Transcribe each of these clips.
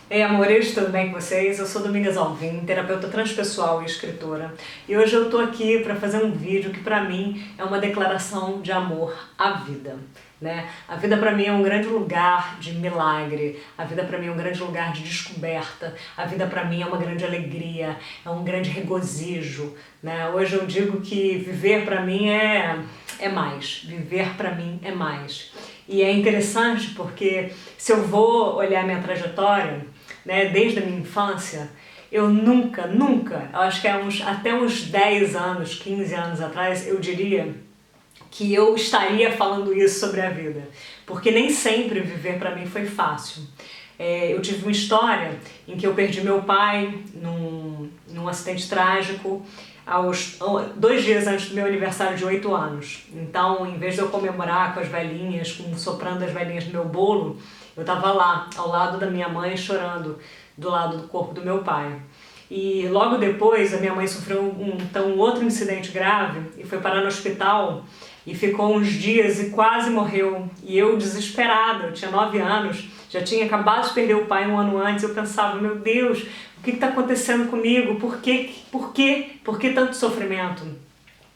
Ei, amores, tudo bem com vocês? Eu sou Domingas Alvim, terapeuta transpessoal e escritora. E hoje eu tô aqui para fazer um vídeo que pra mim é uma declaração de amor à vida, né? A vida pra mim é um grande lugar de milagre, a vida pra mim é um grande lugar de descoberta, a vida pra mim é uma grande alegria, é um grande regozijo, né? Hoje eu digo que viver pra mim é mais, viver pra mim é mais. E é interessante porque se eu vou olhar minha trajetória, né, desde a minha infância, eu nunca, eu acho que até uns 10 anos, 15 anos atrás, eu diria que eu estaria falando isso sobre a vida. Porque nem sempre viver pra mim foi fácil. Eu tive uma história em que eu perdi meu pai num acidente trágico, aos 2 dias antes do meu aniversário de 8 anos. Então, em vez de eu comemorar com as velhinhas, soprando as velhinhas no meu bolo, eu estava lá, ao lado da minha mãe, chorando do lado do corpo do meu pai. E logo depois, a minha mãe sofreu um outro incidente grave e foi parar no hospital e ficou uns dias e quase morreu. E eu, desesperada, eu tinha 9 anos, já tinha acabado de perder o pai um ano antes, eu pensava, meu Deus, o que está acontecendo comigo? Por que tanto sofrimento?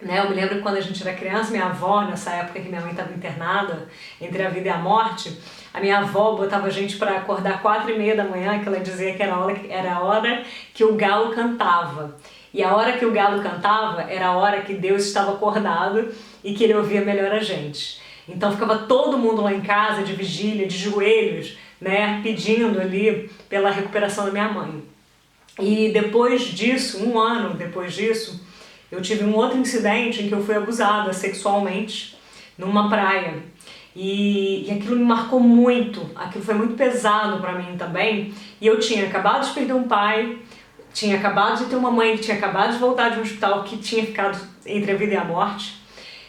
Né? Eu me lembro que quando a gente era criança, minha avó, nessa época que minha mãe estava internada, entre a vida e a morte, a minha avó botava a gente para acordar 4h30 da manhã, que ela dizia que era a hora que o galo cantava. E a hora que o galo cantava era a hora que Deus estava acordado e que ele ouvia melhor a gente. Então ficava todo mundo lá em casa, de vigília, de joelhos, né, pedindo ali pela recuperação da minha mãe. E depois disso, um ano depois disso, eu tive um outro incidente em que eu fui abusada sexualmente numa praia. E aquilo me marcou muito, aquilo foi muito pesado pra mim também. E eu tinha acabado de perder um pai, tinha acabado de ter uma mãe que tinha acabado de voltar de um hospital que tinha ficado entre a vida e a morte.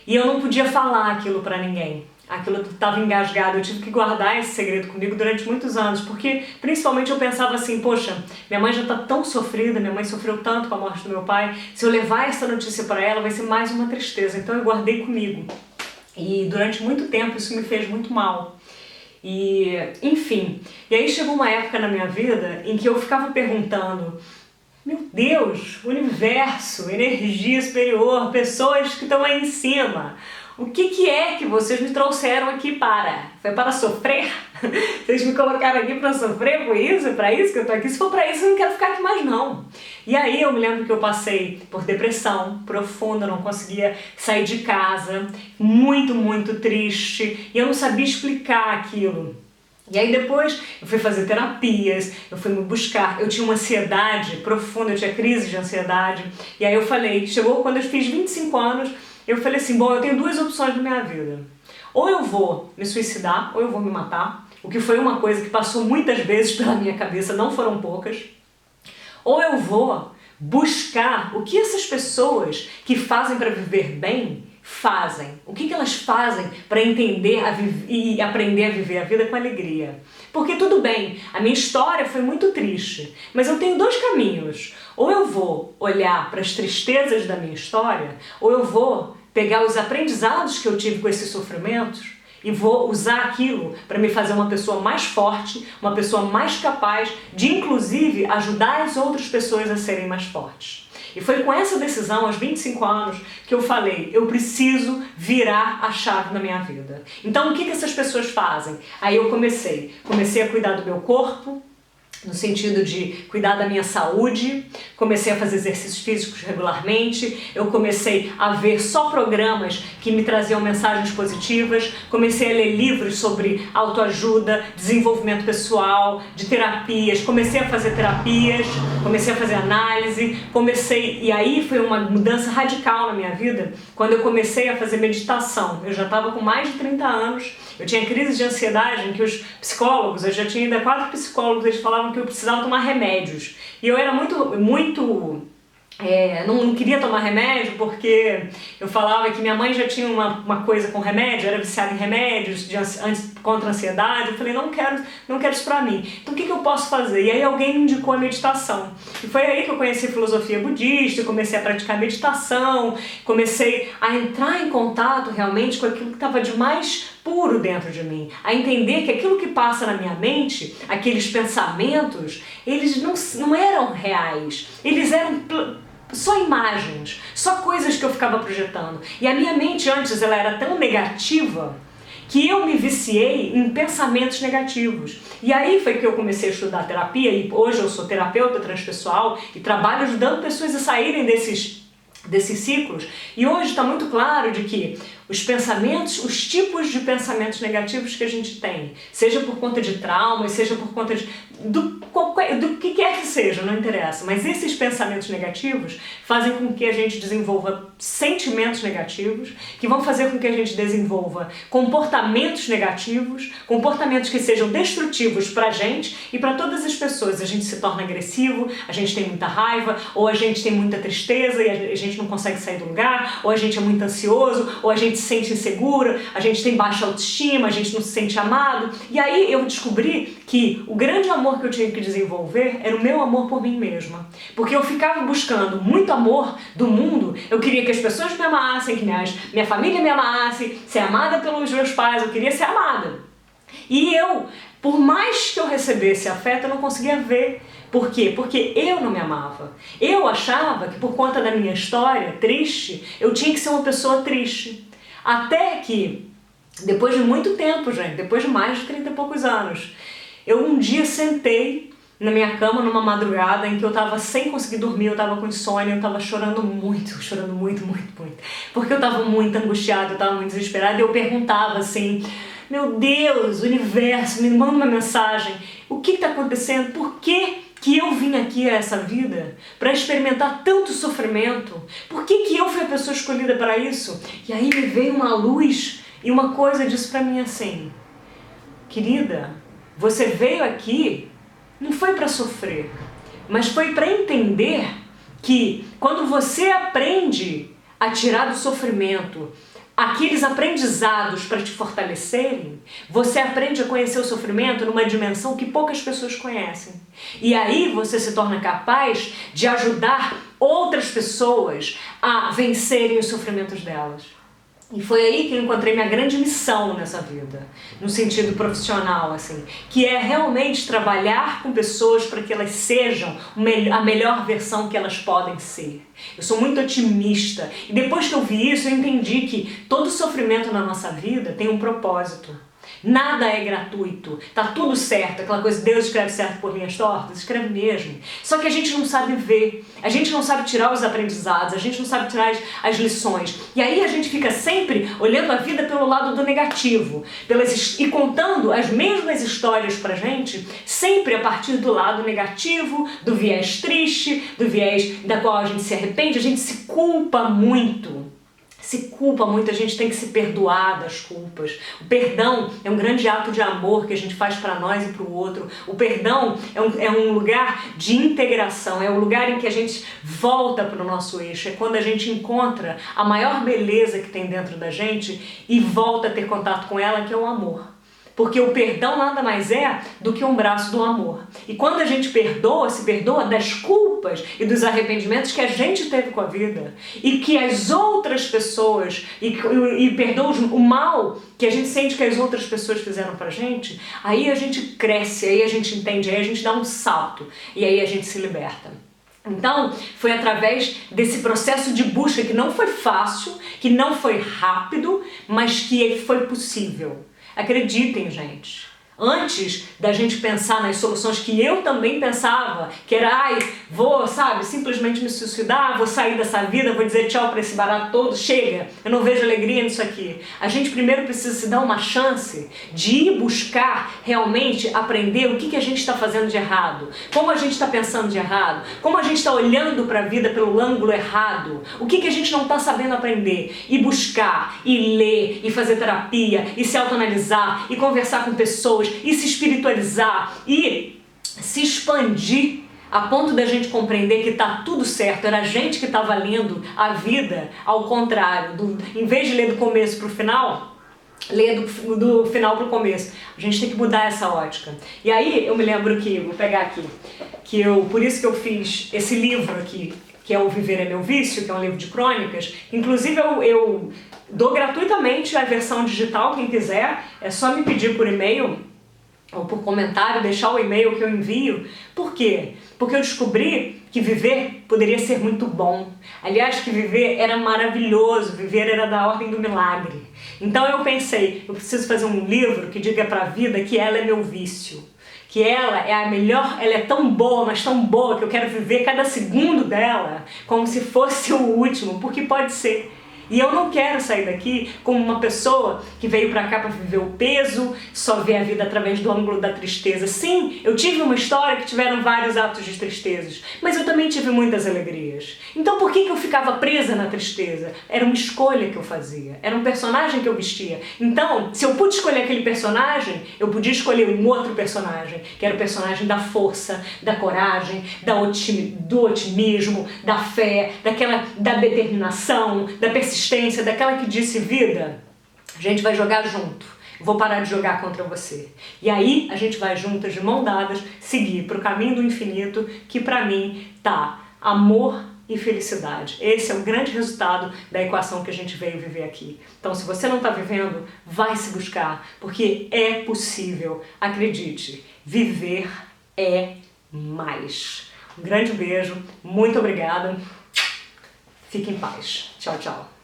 E eu não podia falar aquilo pra ninguém. Aquilo estava engasgado, eu tive que guardar esse segredo comigo durante muitos anos, porque principalmente eu pensava assim, poxa, minha mãe já está tão sofrida, minha mãe sofreu tanto com a morte do meu pai, se eu levar essa notícia para ela vai ser mais uma tristeza, então eu guardei comigo. E durante muito tempo isso me fez muito mal. E, enfim, e aí chegou uma época na minha vida em que eu ficava perguntando, meu Deus, universo, energia superior, pessoas que estão aí em cima, o que é que vocês me trouxeram aqui para? Foi para sofrer? Vocês me colocaram aqui para sofrer? Foi isso? É para isso que eu tô aqui? Se for para isso, eu não quero ficar aqui mais não. E aí eu me lembro que eu passei por depressão profunda, não conseguia sair de casa, muito triste, e eu não sabia explicar aquilo. E aí depois eu fui fazer terapias, eu fui me buscar, eu tinha uma ansiedade profunda, eu tinha crise de ansiedade, e aí eu falei, chegou quando eu fiz 25 anos, eu falei assim, bom, eu tenho 2 opções na minha vida. Ou eu vou me suicidar, ou eu vou me matar, o que foi uma coisa que passou muitas vezes pela minha cabeça, não foram poucas. Ou eu vou buscar o que essas pessoas que fazem para viver bem fazem. O que elas fazem para entender e aprender a viver a vida com alegria. Porque tudo bem, a minha história foi muito triste, mas eu tenho 2 caminhos. Ou eu vou olhar para as tristezas da minha história, ou eu vou pegar os aprendizados que eu tive com esses sofrimentos e vou usar aquilo para me fazer uma pessoa mais forte, uma pessoa mais capaz de, inclusive, ajudar as outras pessoas a serem mais fortes. E foi com essa decisão, aos 25 anos, que eu falei, eu preciso virar a chave na minha vida. Então o que essas pessoas fazem? Aí eu comecei a cuidar do meu corpo, no sentido de cuidar da minha saúde, comecei a fazer exercícios físicos regularmente, eu comecei a ver só programas que me traziam mensagens positivas, comecei a ler livros sobre autoajuda, desenvolvimento pessoal, de terapias, comecei a fazer terapias, comecei a fazer análise, e aí foi uma mudança radical na minha vida, quando eu comecei a fazer meditação. Eu já estava com mais de 30 anos, eu tinha crise de ansiedade em que os psicólogos, eu já tinha ainda 4 psicólogos, eles falavam que eu precisava tomar remédios. E eu era não queria tomar remédio porque eu falava que minha mãe já tinha uma coisa com remédio, era viciada em remédios contra a ansiedade. Eu falei, não quero isso pra mim. Então o que eu posso fazer? E aí alguém me indicou a meditação. E foi aí que eu conheci a filosofia budista, eu comecei a praticar meditação, comecei a entrar em contato realmente com aquilo que estava de mais puro dentro de mim, a entender que aquilo que passa na minha mente, aqueles pensamentos, eles não eram reais, eles eram só imagens, só coisas que eu ficava projetando. E a minha mente antes ela era tão negativa que eu me viciei em pensamentos negativos. E aí foi que eu comecei a estudar terapia, e hoje eu sou terapeuta transpessoal e trabalho ajudando pessoas a saírem desses ciclos. E hoje está muito claro de que os pensamentos, os tipos de pensamentos negativos que a gente tem, seja por conta de traumas, seja por conta do que quer que seja, não interessa, mas esses pensamentos negativos fazem com que a gente desenvolva sentimentos negativos, que vão fazer com que a gente desenvolva comportamentos negativos, comportamentos que sejam destrutivos pra gente e para todas as pessoas. A gente se torna agressivo, a gente tem muita raiva, ou a gente tem muita tristeza e a gente não consegue sair do lugar, ou a gente é muito ansioso, ou a gente se sente inseguro, a gente tem baixa autoestima, a gente não se sente amado. E aí eu descobri que o grande amor que eu tinha que desenvolver era o meu amor por mim mesma. Porque eu ficava buscando muito amor do mundo, eu queria que as pessoas me amassem, que minha família me amasse, ser amada pelos meus pais, eu queria ser amada. E eu, por mais que eu recebesse afeto, eu não conseguia ver. Por quê? Porque eu não me amava. Eu achava que por conta da minha história triste, eu tinha que ser uma pessoa triste. Até que, depois de muito tempo, gente, depois de mais de 30 e poucos anos, eu um dia sentei na minha cama numa madrugada em que eu tava sem conseguir dormir, eu tava com insônia, eu tava chorando muito, porque eu tava muito angustiada, eu tava muito desesperada, e eu perguntava assim: meu Deus, universo, me manda uma mensagem, o que tá acontecendo? Por que eu vim aqui a essa vida para experimentar tanto sofrimento? Por que eu fui a pessoa escolhida para isso? E aí me veio uma luz e uma coisa disse para mim assim: querida, você veio aqui não foi para sofrer, mas foi para entender que quando você aprende a tirar do sofrimento aqueles aprendizados para te fortalecerem, você aprende a conhecer o sofrimento numa dimensão que poucas pessoas conhecem. E aí você se torna capaz de ajudar outras pessoas a vencerem os sofrimentos delas. E foi aí que eu encontrei minha grande missão nessa vida, no sentido profissional, assim, que é realmente trabalhar com pessoas para que elas sejam a melhor versão que elas podem ser. Eu sou muito otimista e depois que eu vi isso, eu entendi que todo sofrimento na nossa vida tem um propósito. Nada é gratuito, tá tudo certo, aquela coisa, Deus escreve certo por linhas tortas, escreve mesmo. Só que a gente não sabe ver, a gente não sabe tirar os aprendizados, a gente não sabe tirar as lições. E aí a gente fica sempre olhando a vida pelo lado do negativo, e contando as mesmas histórias pra gente, sempre a partir do lado negativo, do viés triste, do viés da qual a gente se arrepende, a gente se culpa muito. A gente tem que se perdoar das culpas. O perdão é um grande ato de amor que a gente faz para nós e para o outro. O perdão é um lugar de integração, é o lugar em que a gente volta para o nosso eixo, é quando a gente encontra a maior beleza que tem dentro da gente e volta a ter contato com ela, que é o amor. Porque o perdão nada mais é do que um braço do amor. E quando a gente se perdoa das culpas e dos arrependimentos que a gente teve com a vida e que as outras pessoas, e perdoa o mal que a gente sente que as outras pessoas fizeram pra gente, aí a gente cresce, aí a gente entende, aí a gente dá um salto e aí a gente se liberta. Então, foi através desse processo de busca que não foi fácil, que não foi rápido, mas que foi possível. Acreditem, gente, antes da gente pensar nas soluções que eu também pensava, que era, vou, simplesmente me suicidar, vou sair dessa vida, vou dizer tchau pra esse barato todo, chega, eu não vejo alegria nisso aqui. A gente primeiro precisa se dar uma chance de ir buscar realmente aprender o que a gente está fazendo de errado, como a gente está pensando de errado, como a gente está olhando para a vida pelo ângulo errado, o que a gente não está sabendo aprender, e buscar, e ler, e fazer terapia, e se autoanalisar, e conversar com pessoas, e se espiritualizar e se expandir a ponto da gente compreender que tá tudo certo. Era a gente que estava lendo a vida ao contrário, em vez de ler do começo para o final, ler do final para o começo. A gente tem que mudar essa ótica. E aí eu me lembro que, vou pegar aqui, por isso que eu fiz esse livro aqui, que é o Viver é Meu Vício, que é um livro de crônicas. Inclusive eu dou gratuitamente a versão digital, quem quiser, é só me pedir por e-mail ou por comentário, deixar o e-mail que eu envio. Por quê? Porque eu descobri que viver poderia ser muito bom. Aliás, que viver era maravilhoso, viver era da ordem do milagre. Então eu pensei, eu preciso fazer um livro que diga para a vida que ela é meu vício. Que ela é a melhor, ela é tão boa, mas tão boa, que eu quero viver cada segundo dela como se fosse o último, porque pode ser. E eu não quero sair daqui como uma pessoa que veio pra cá pra viver o peso, só ver a vida através do ângulo da tristeza. Sim, eu tive uma história que tiveram vários atos de tristezas, mas eu também tive muitas alegrias. Então por que eu ficava presa na tristeza? Era uma escolha que eu fazia, era um personagem que eu vestia. Então, se eu pude escolher aquele personagem, eu podia escolher um outro personagem, que era o personagem da força, da coragem, do otimismo, da fé, da determinação, da persistência, daquela que disse vida, a gente vai jogar junto. Vou parar de jogar contra você. E aí a gente vai juntas, de mão dadas, seguir para o caminho do infinito, que para mim tá amor e felicidade. Esse é o grande resultado da equação que a gente veio viver aqui. Então, se você não está vivendo, vai se buscar, porque é possível. Acredite, viver é mais. Um grande beijo, muito obrigada. Fique em paz. Tchau, tchau.